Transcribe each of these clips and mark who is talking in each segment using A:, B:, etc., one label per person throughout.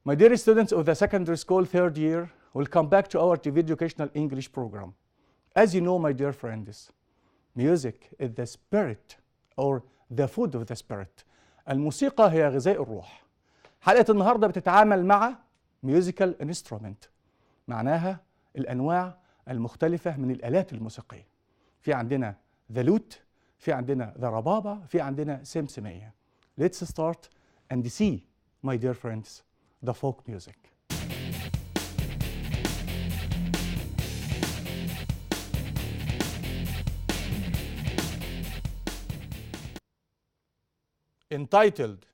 A: My dear students of the secondary school third year, welcome back to our TV educational English program. As you know, my dear friends, music is the spirit or the food of the spirit. الموسيقى هي غذاء الروح. حلقة النهاردة بتتعامل مع musical instrument، معناها الأنواع المختلفة من الآلات الموسيقية. في عندنا the lute، في عندنا the ربابة، في عندنا سمسمية. Let's start and see, my dear friends, the folk music. Entitled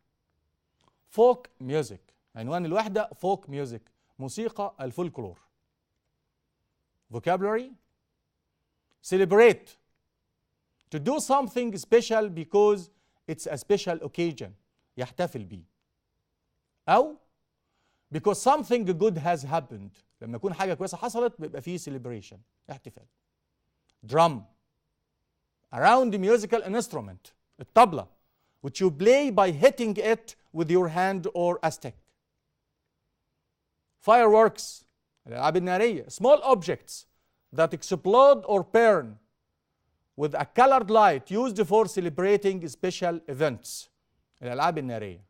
A: folk music. عنوان الوحدة folk music، موسيقى الفولكلور. Vocabulary: celebrate, to do something special because it's a special occasion، يحتفل بيه. أو because something good has happened، لما يكون حاجة كويسة حصلت بيبقى فيه celebration، احتفال. Drum: around the musical instrument، الطبلة، which you play by hitting it with your hand or a stick. Fireworks، الألعاب النارية، small objects that explode or burn with a colored light used for celebrating special events، الألعاب النارية.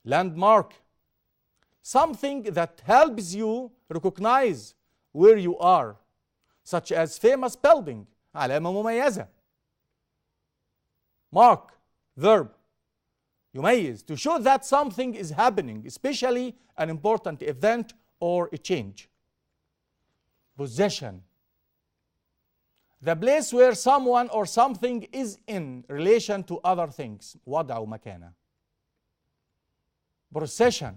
A: Landmark: something that helps you recognize where you are، such as famous building، علامة مميزة. Mark: verb، يميز، to show that something is happening, especially an important event or a change. Possession: the place where someone or something is in relation to other things، وضع ومكانة. Procession: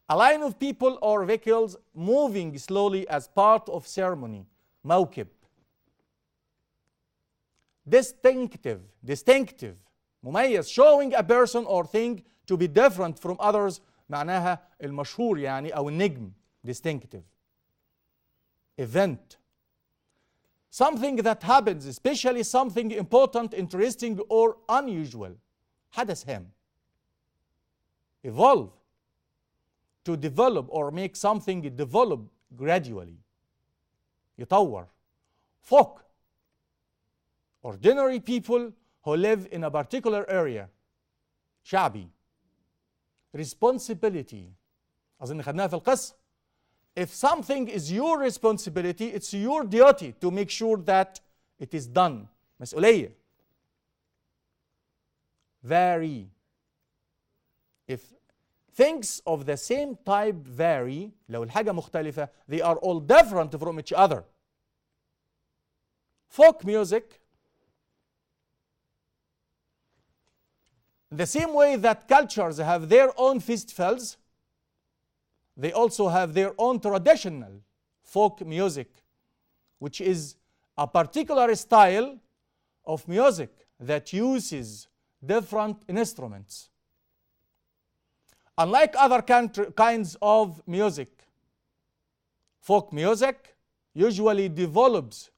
A: a line of people or vehicles moving slowly as part of ceremony، موكب. Distinctive، مميز، showing a person or thing to be different from others، معناها المشهور يعني أو النجم. Distinctive. Event: something that happens, especially something important, interesting or unusual، حدث هام. Evolve: to develop or make something develop gradually، يطور. Folk: ordinary people who live in a particular area، شعبي. Responsibility، أظن خدناها في القصة. If something is your responsibility, it's your duty to make sure that it is done، مسؤولية. Vary: if things of the same type vary، لو الحاجة مختلفة، they are all different from each other. Folk music: the same way that cultures have their own festivals, they also have their own traditional folk music, which is a particular style of music that uses different instruments. Unlike other kinds of music, folk music usually develops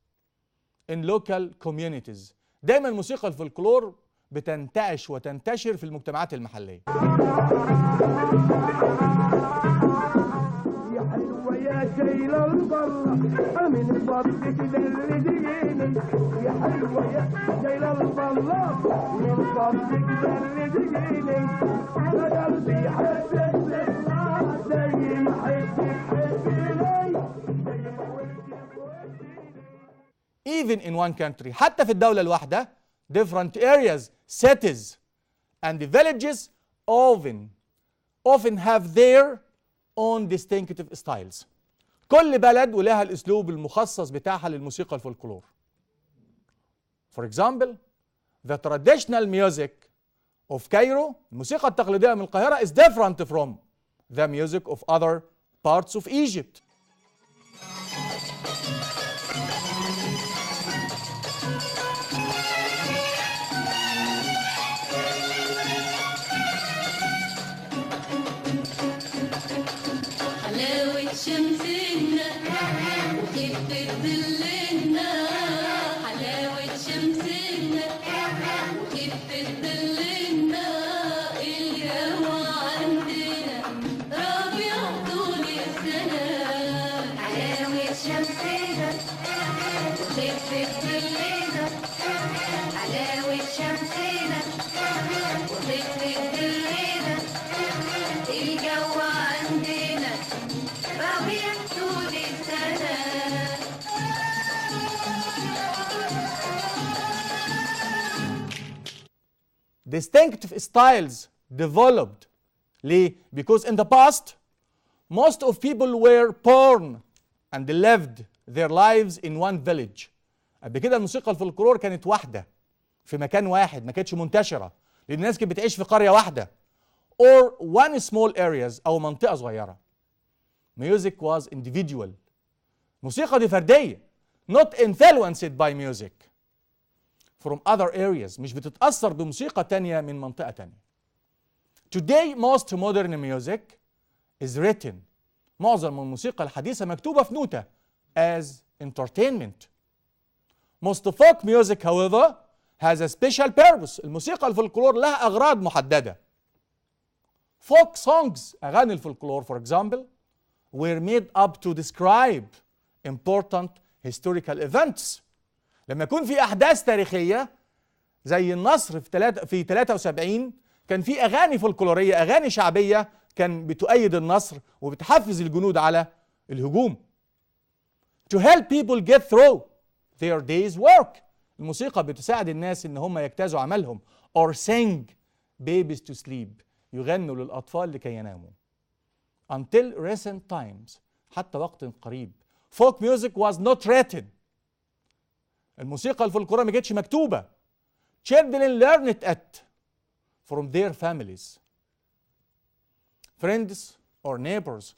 A: in local communities. دايما موسيقى الفولكلور بتنتعش وتنتشر في المجتمعات المحلية. يا حلوة يا شايلة البرة من فضلك دلديني، يا حلوة يا شايلة البرة من فضلك دلديني، أنا قلبي يحبك زي ما حبك حبيني. Even in one country، حتى في الدولة الواحدة، different areas, cities and villages often have their own distinctive styles. كل بلد ولها الأسلوب المخصص بتاعها للموسيقى الفولكلور. For example, the traditional music of Cairo، الموسيقى التقليدية من القاهرة، is different from the music of other parts of Egypt.
B: شمسنا وخفة ظلنا، حلاوة شمسنا وخفة ظلنا، الجو عند
A: distinctive styles developed. ليه؟ Because in the past most of people were born and lived their lives in one village. قبل كده الموسيقى الفولكلور كانت واحدة في مكان واحد، ما كانتش منتشرة، لأن الناس كانت بتعيش في قرية واحدة or one small areas أو منطقة صغيرة. Music was individual. موسيقى دي فردية not influenced by music from other areas، مش بتتأثر بموسيقى تانية من منطقة تانية. Today most modern music is written. معظم الموسيقى الحديثة مكتوبة في نوتة as entertainment. Most folk music however has a special purpose. الموسيقى الفولكلور لها أغراض محددة. Folk songs أغاني الفولكلور for example were made up to describe important historical events. لما يكون في أحداث تاريخية زي النصر في 73 كان في أغاني فولكلورية، أغاني شعبية كان بتؤيد النصر وبتحفز الجنود على الهجوم. To help people get through their day's work. الموسيقى بتساعد الناس إن هم يجتازوا عملهم. Or sing babies to sleep. يغنوا للأطفال لكي يناموا. Until recent times. حتى وقت قريب. Folk music was not written. الموسيقى الفولكلورية ما كانتش مكتوبة. Children learned it from their families, friends or neighbors.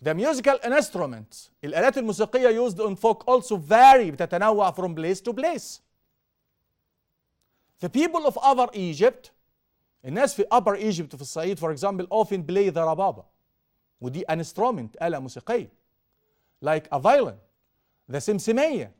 A: The musical instruments, الآلات الموسيقية used in folk also vary، بتتنوع from place to place. The people of Upper Egypt، الناس في Upper Egypt في الصعيد for example often play the ربابة، ودي instrument آلة موسيقية like a violin. the سمسمية.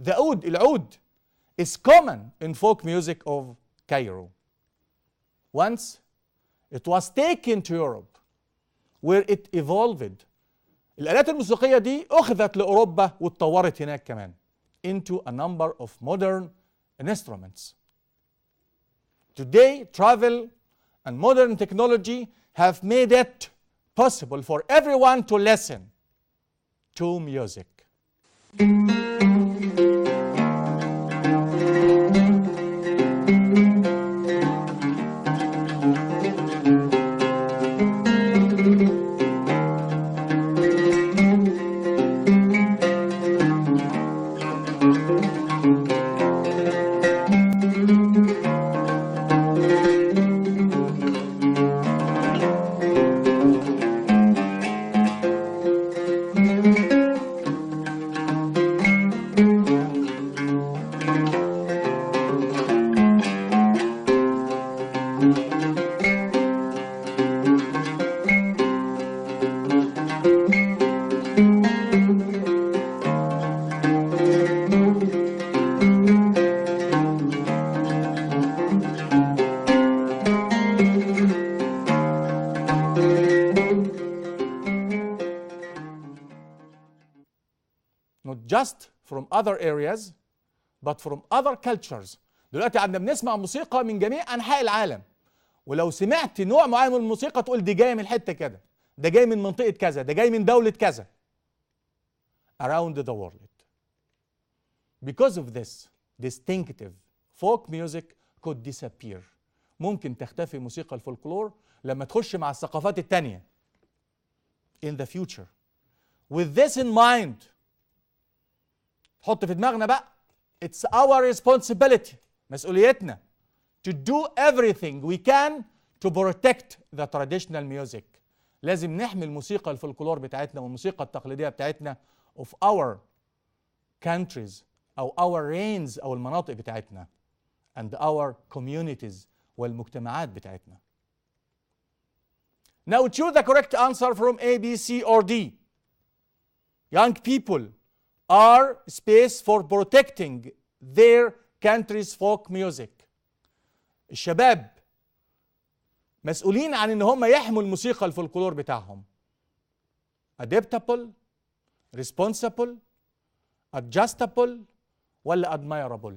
A: The oud, العود is common in folk music of Cairo. Once it was taken to Europe where it evolved. الآلات الموسيقية دي أخذت لأوروبا واتطورت هناك كمان into a number of modern instruments. Today travel and modern technology have made it possible for everyone to listen to music. Not just from other areas but from other cultures. دلوقتي عندنا بنسمع موسيقى من جميع أنحاء العالم، ولو سمعت نوع معين من الموسيقى تقول دي جاية من حتة كده، ده جاي من منطقة كذا، ده جاي من دولة كذا. Around the world. Because of this distinctive folk music could disappear. ممكن تختفي موسيقى الفولكلور لما تخش مع الثقافات التانية. in the future. With this in mind, حط في دماغنا بقى it's our responsibility، مسؤوليتنا to do everything we can to protect the traditional music. لازم نحمي الموسيقى الفلكلور بتاعتنا والموسيقى التقليدية بتاعتنا of our countries أو our reigns أو المناطق بتاعتنا and our communities والمجتمعات بتاعتنا. Now choose the correct answer from A, B, C or D. Young people are space for protecting their country's folk music. الشباب مسؤولين عن ان هم يحموا الموسيقى الفلكلور بتاعهم. Adaptable, responsible, adjustable ولا admirable.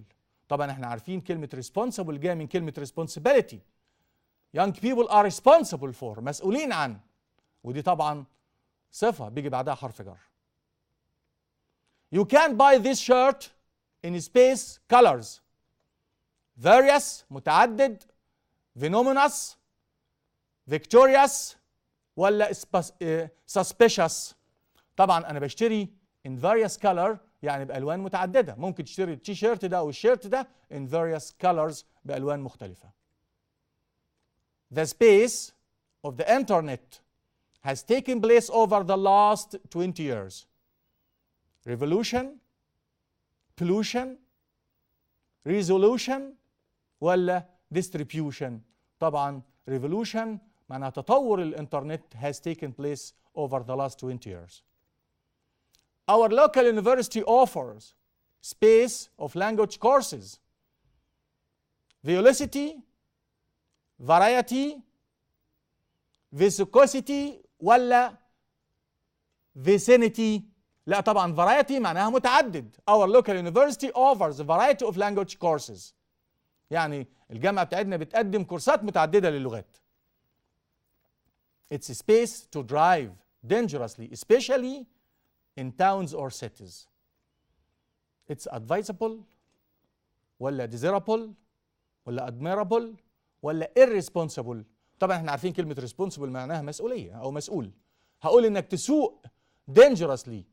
A: طبعا احنا عارفين كلمة responsible جاية من كلمة responsibility. Young people are responsible for، مسؤولين عن، ودي طبعا صفة بيجي بعدها حرف جر. You can buy this shirt in space colors. Various متعدد، venomous، victorious ولا suspicious. طبعا انا بشتري in various color يعني بألوان متعددة. ممكن تشتري التي شيرت ده والشيرت ده in various colors بألوان مختلفة. The space of the internet has taken place over the last 20 years. Revolution, pollution, resolution ولا distribution. طبعا revolution معناها تطور الانترنت has taken place over the last 20 years. Our local university offers space of language courses. Velocity, variety, viscosity ولا vicinity. لا طبعا variety معناها متعدد. Our local university offers a variety of language courses. يعني الجامعة بتاعتنا بتقدم كورسات متعددة للغات. It's a space to drive dangerously, especially in towns or cities. It's advisable ولا desirable ولا admirable ولا irresponsible. طبعا احنا عارفين كلمة responsible معناها مسؤولية أو مسؤول. هقول إنك تسوق dangerously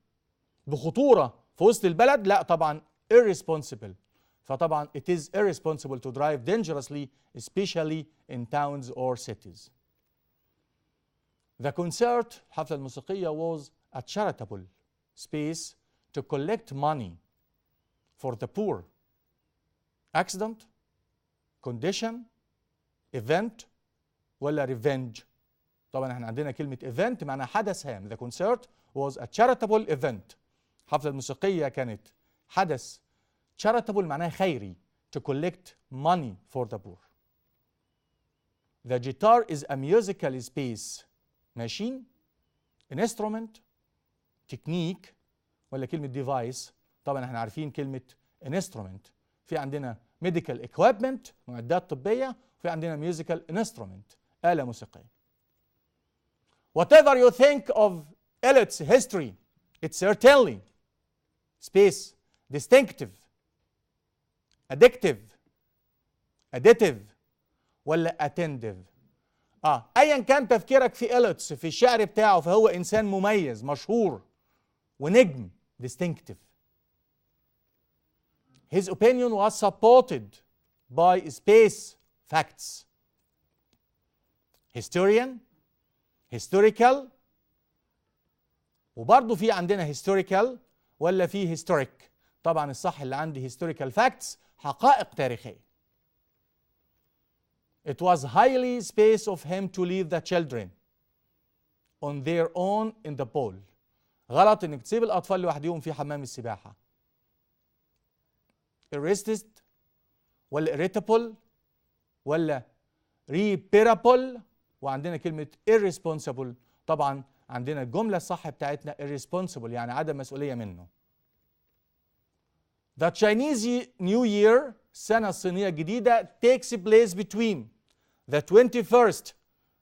A: بخطورة في وسط البلد، لا طبعا irresponsible. فطبعا it is irresponsible to drive dangerously especially in towns or cities. The concert الحفلة الموسيقية was a charitable space to collect money for the poor. Accident, condition, event ولا revenge. طبعا احنا عندنا كلمة event معناها حدث هام. The concert was a charitable event. الحفلة الموسيقية كانت حدث charitable معناها خيري to collect money for the poor. The guitar is a musical space. machine, an instrument, technique ولا كلمة device. طبعا احنا عارفين كلمة an instrument. في عندنا medical equipment معدات طبية، وفي عندنا musical instrument آلة موسيقية. Whatever you think of Elliot's history, it's certainly space, distinctive, addictive, additive ولا attentive. ايا كان تفكيرك في إليوتس في الشعر بتاعه فهو انسان مميز مشهور ونجم distinctive. His opinion was supported by space facts. Historian, historical وبرضه في عندنا historical ولا في historic. طبعا الصح اللي عندي historical facts حقائق تاريخية. It was highly space of him to leave the children on their own in the pool. غلط انك تسيب الاطفال لوحدهم في حمام السباحة. Irresist ولا irritable ولا repairable، وعندنا كلمة irresponsible. طبعا عندنا الجملة الصح بتاعتنا irresponsible يعني عدم مسؤولية منه. The Chinese New Year السنة الصينية الجديدة takes place between the 21st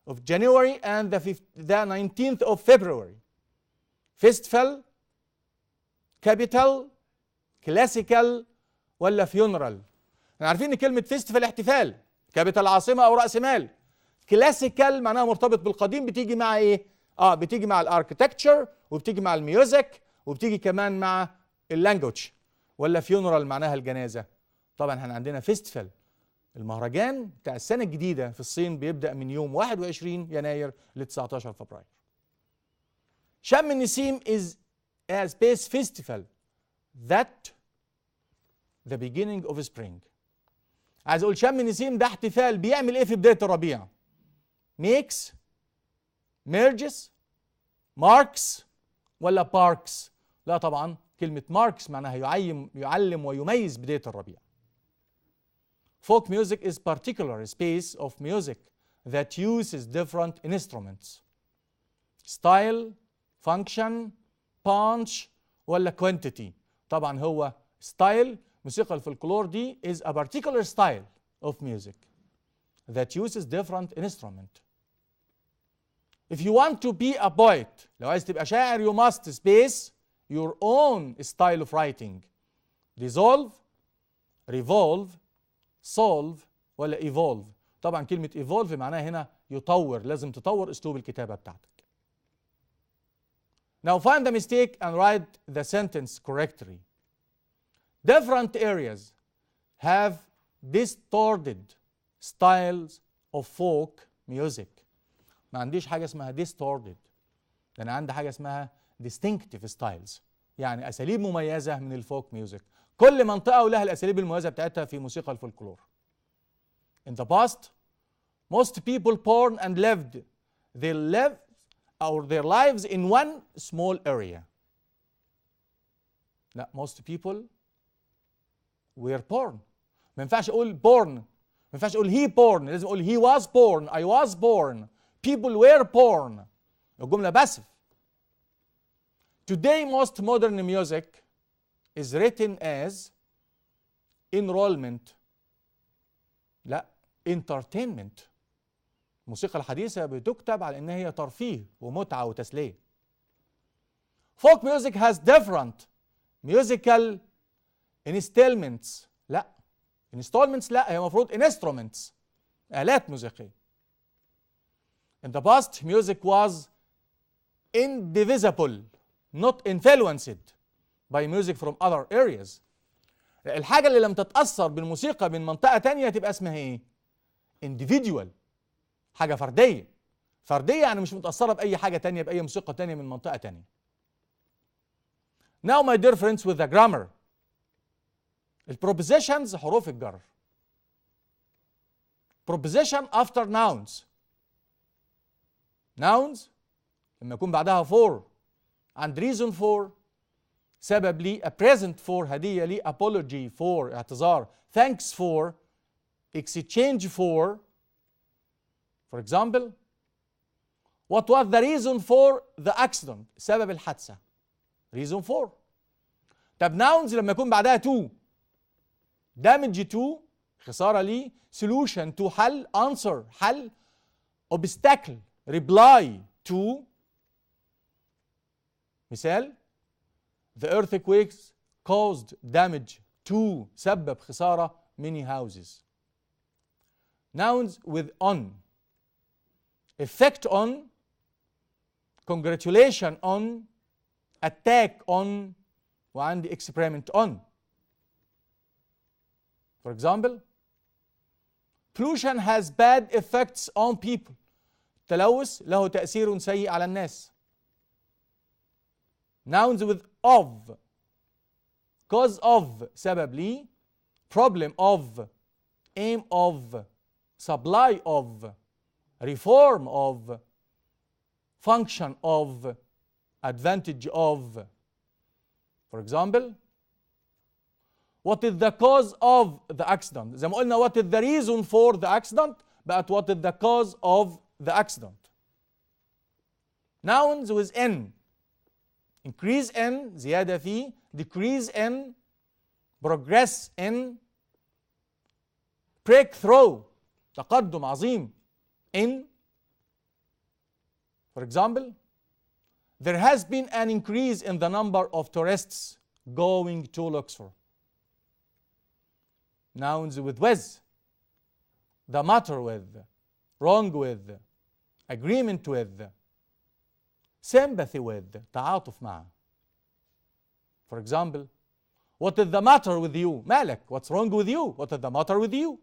A: of January and the 19th of February. Festival, capital, classical ولا funeral. احنا عارفين ان كلمة festival احتفال، capital عاصمة او رأس مال. classical معناها مرتبط بالقديم، بتيجي مع ايه؟ بتيجي مع الاركتكتشر وبتيجي مع الميوزك وبتيجي كمان مع اللانجوج. ولا فيونرال معناها الجنازه. طبعا احنا عندنا فيستيفال، المهرجان بتاع السنه الجديده في الصين بيبدا من يوم 21 يناير ل 19 فبراير. شم النسيم is a space festival that the beginning of spring. عايز اقول شم النسيم ده احتفال بيعمل ايه في بدايه الربيع؟ makes، merges، marks ولا parks؟ لا طبعا كلمه marks معناها يعلم ويميز بدايه الربيع. Folk music is particular space of music that uses different instruments. Style، function، punch ولا quantity؟ طبعا هو style. موسيقى الفلكلور دي is a particular style of music that uses different instrument. If you want to be a poet، لو عايز تبقى شاعر you must space your own style of writing. dissolve، revolve، solve ولا evolve؟ طبعا كلمة evolve معناها هنا يطور، لازم تطور اسلوب الكتابة بتاعتك. Now find the mistake and write the sentence correctly. Different areas have distorted styles of folk music. ما عنديش حاجة اسمها distorted، ده أنا عندي حاجة اسمها distinctive styles، يعني أساليب مميزة من الفوك ميوزك. كل منطقة ولها الأساليب المميزة بتاعتها في موسيقى الفولكلور. In the past, most people born and lived their lives in one small area. لا، most people were born. ما ينفعش أقول born، ما ينفعش أقول he born، لازم أقول he was born، I was born، people were born. الجملة باسف. Today most modern music is written as enrollment. لا، entertainment. الموسيقى الحديثة بتكتب على إنها هي ترفيه ومتعة وتسلية. Folk music has different musical installments. لا، installments لا، هي المفروض instruments، آلات موسيقية. In the past music was indivisible, not influenced by music from other areas. الحاجة اللي لم تتأثر بالموسيقى من منطقة تانية تبقى اسمها ايه؟ individual، حاجة فردية. فردية يعني مش متأثرة بأي حاجة تانية، بأي موسيقى تانية من منطقة تانية. Now my dear friends with the grammar. البروبوزيشنز حروف الجر. Proposition after nouns. Nouns لما يكون بعدها for and reason for، سبب لي، a present for هدية لي، apology for اعتذار، thanks for، exchange for. For example, what was the reason for the accident؟ سبب الحادثة، reason for. طب nouns لما يكون بعدها to، damage to خسارة لي، solution to حل، answer حل، obstacle reply to. مثال: the earthquakes caused damage to، سبب خسارة many houses. Nouns with on، effect on، congratulation on، attack on، وعندي experiment on. For example, pollution has bad effects on people. التلوث له تأثير سيء على الناس. Nouns with of، cause of سبب لي، problem of، aim of، supply of، reform of، function of، advantage of. For example, what is the cause of the accident؟ زي ما قلنا what is the reason for the accident، بقت what is the cause of the accident. Nouns with n، increase in زيادة فيه، decrease in، progress in، breakthrough تقدم عظيم in. For example, there has been an increase in the number of tourists going to Luxor. Nouns with the matter with، wrong with، agreement with. sympathy with تعاطف مع. For example, what is the matter with you? مالك؟ What's wrong with you? What is the matter with you?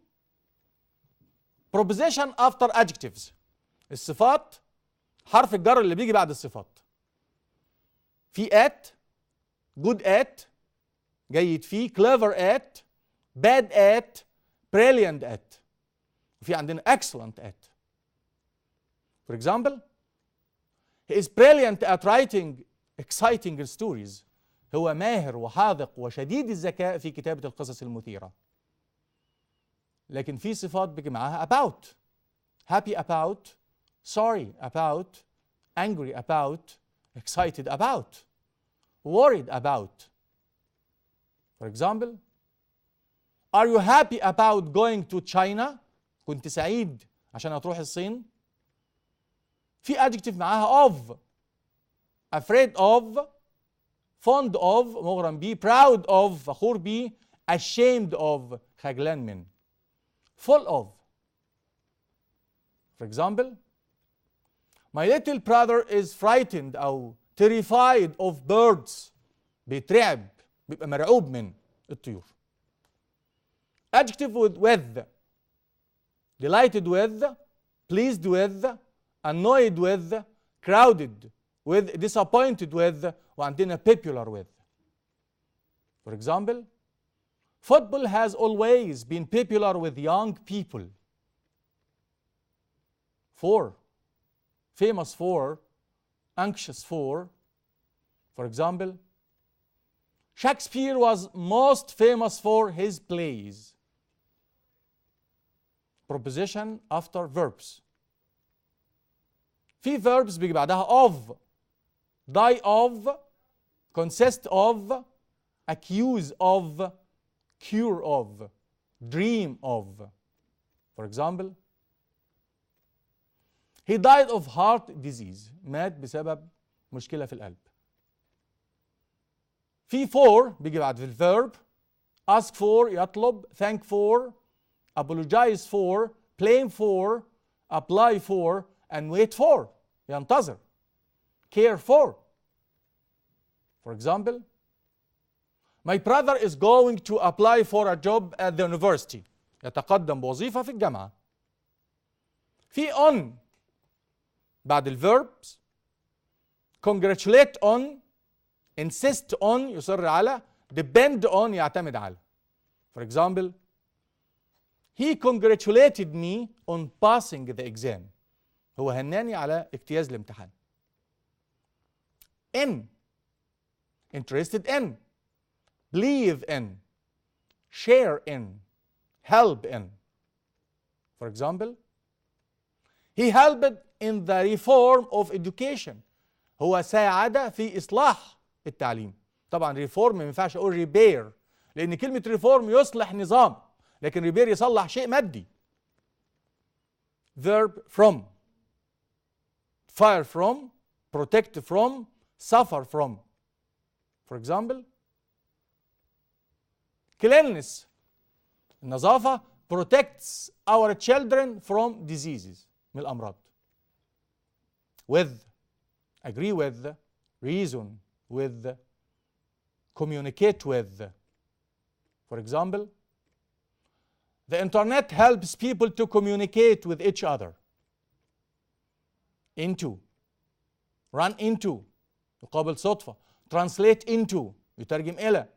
A: Preposition after adjectives. الصفات حرف الجر اللي بيجي بعد الصفات. في at، good at، جيد فيه، clever at، bad at، brilliant at. وفي عندنا excellent at. For example, he is brilliant at writing exciting stories. هو ماهر وحاذق وشديد الذكاء في كتابة القصص المثيرة. لكن في صفات بيجي معاها about. happy about، sorry about، angry about، excited about، worried about. For example, are you happy about going to China? كنت سعيد عشان هتروح الصين. في adjective معاها of، afraid of، fond of مغرم بيه، proud of فخور بيه، ashamed of خجلان من، full of. For example, my little brother is frightened أو terrified of birds. بيترعب، بيبقى مرعوب من الطيور. Adjective with delighted with، pleased with، annoyed with، crowded with، disappointed with، وعندنا popular with. For example, football has always been popular with young people. For famous for، anxious for. For example, Shakespeare was most famous for his plays. Preposition after verbs. في verbs بيجي بعدها of، die of، consist of، accuse of، cure of، dream of. For example, he died of heart disease. مات بسبب مشكلة في القلب. في for بيجي بعد في الverb، ask for يطلب، thank for، apologize for، blame for، apply for، and wait for ينتظر، care for. For example, my brother is going to apply for a job at the university. يتقدم بوظيفة في الجامعة. في on بعد الverbs، congratulate on، insist on يصر على، depend on يعتمد على. For example, he congratulated me on passing the exam. هو هناني على اجتياز الامتحان. In، interested in، believe in، share in، help in. For example, he helped in the reform of education. هو ساعد في إصلاح التعليم. طبعا reform ما ينفعش أقول repair، لأن كلمة reform يصلح نظام، لكن repair يصلح شيء مادي. Verb from، fire from، protect from، suffer from. For example, cleanliness النظافة protects our children from diseases من الأمراض. With، agree with، reason with، communicate with. For example, the internet helps people to communicate with each other. Into، run into يقابل صدفة، translate into يترجم إلى،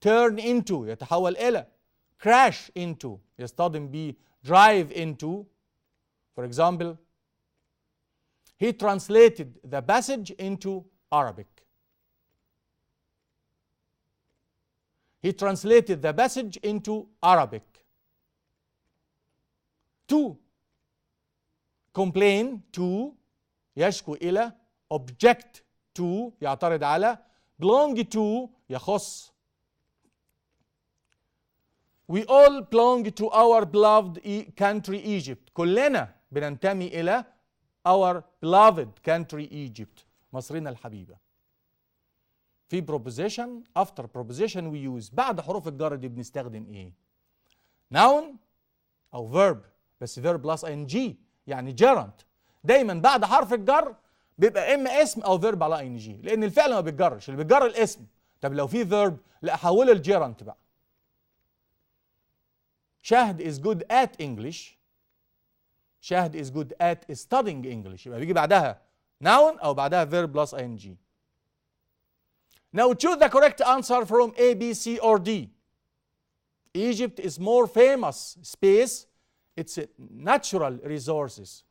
A: turn into يتحول إلى، crash into يصطدم به، drive into. For example, he translated the passage into Arabic. He translated the passage into Arabic. To، complain to يشكو إلى، object to يعترض على، belong to يخص. We all belong to our beloved country Egypt. كلنا بننتمي إلى our beloved country Egypt. مصرنا الحبيبة. في proposition after proposition we use. بعد حروف الجر دي بنستخدم إيه؟ noun أو verb، بس verb plus ing يعني gerund. دايما بعد حرف الجر بيبقى اما اسم او فيرب على اي ان جي، لان الفعل ما بيتجرش، اللي بيتجر الاسم. طب لو في فيرب لا احوله الجيرانت بقى. شاهد is good at English. شاهد is good at studying English. يبقى بيجي بعدها noun او بعدها verb plus ing. Now choose the correct answer from A, B, C or D. Egypt is more famous space its natural resources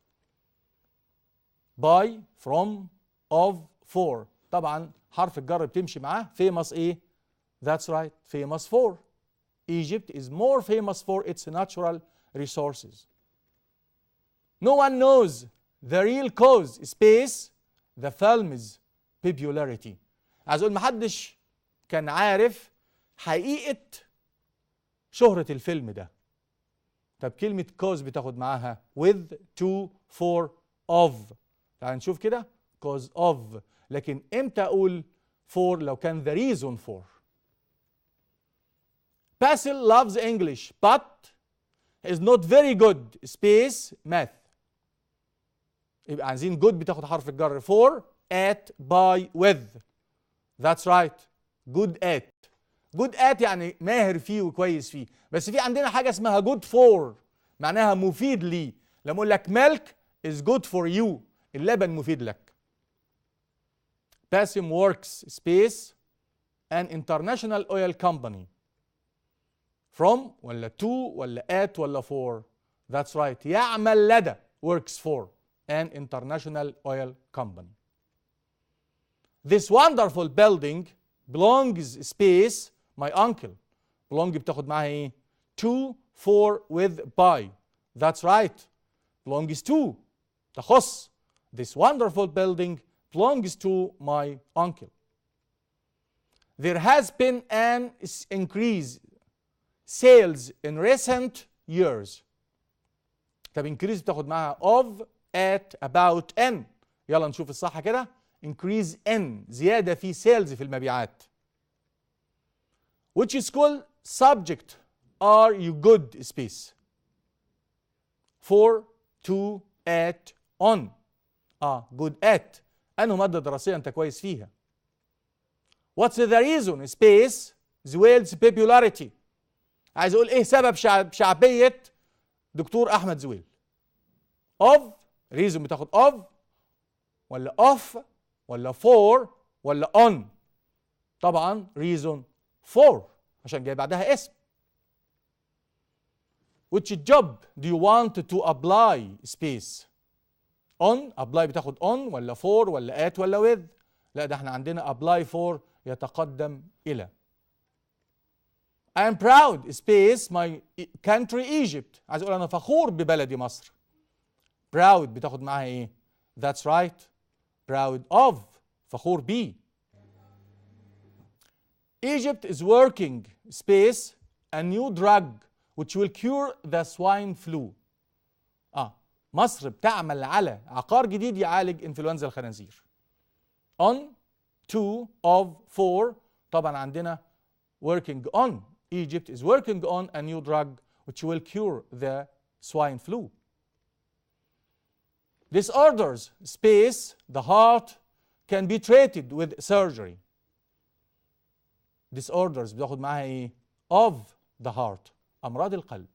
A: by, from, of, for. طبعا حرف الجر بتمشي معاه famous ايه؟ That's right, famous for. Egypt is more famous for its natural resources. No one knows the real cause space the film's popularity. عايز اقول محدش كان عارف حقيقة شهرة الفيلم ده. طب كلمة cause بتاخد معاها with, to, for, of. تعال نشوف كده cause of. لكن امتى اقول for لو كان the reason for. Basil loves English but is not very good space math. يبقى عايزين good بتاخد حرف الجر for, at, by, with. That's right. good at. good at يعني ماهر فيه وكويس فيه. بس في عندنا حاجة اسمها good for معناها مفيد لي. لما اقول لك milk is good for you اللبن مفيد لك. Basim works space an international oil company. From ولا to ولا at ولا for. That's right. يعمل لدى works for an international oil company. This wonderful building belongs space my uncle. belong بتاخد معاها ايه؟ to, for, with, by. That's right. belongs to تخص. This wonderful building belongs to my uncle. There has been an increase sales in recent years. طب increase بتاخد معاها of, at, about, in. يلا نشوف الصح كده. increase in زيادة في sales في المبيعات. Which school subject are you good space? For, to, at, on. good at. أنه مادة دراسية أنت كويس فيها. What's the reason space زويل's popularity؟ عايز أقول إيه سبب شعبية دكتور أحمد زويل؟ of reason بتاخد of ولا off ولا for ولا on. طبعا reason for عشان جاي بعدها اسم. Which job do you want to apply space? on apply بتاخد on ولا for ولا at ولا with. لا ده احنا عندنا apply for يتقدم إلى. I am proud space my country Egypt. عايز اقول انا فخور ببلدي مصر. proud بتاخد معاها ايه؟ That's right. proud of فخور بيه. Egypt is working space a new drug which will cure the swine flu. مصر بتعمل على عقار جديد يعالج انفلونزا الخنازير. on, to, of, for. طبعا عندنا working on. Egypt is working on a new drug which will cure the swine flu. Disorders space the heart can be treated with surgery. disorders بتاخد معاها ايه؟ of the heart امراض القلب.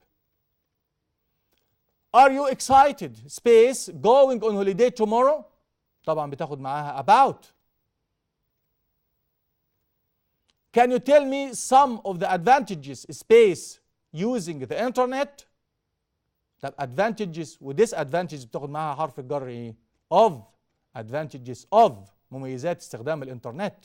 A: Are you excited space going on holiday tomorrow؟ طبعا بتاخد معاها about. Can you tell me some of the advantages space using the internet؟ طب advantages و disadvantages بتاخد معاها حرف الجر ايه؟ of. advantages of مميزات استخدام الانترنت.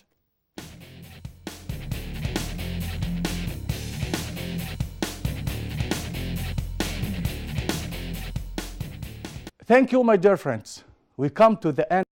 A: Thank you, my dear friends. We come to the end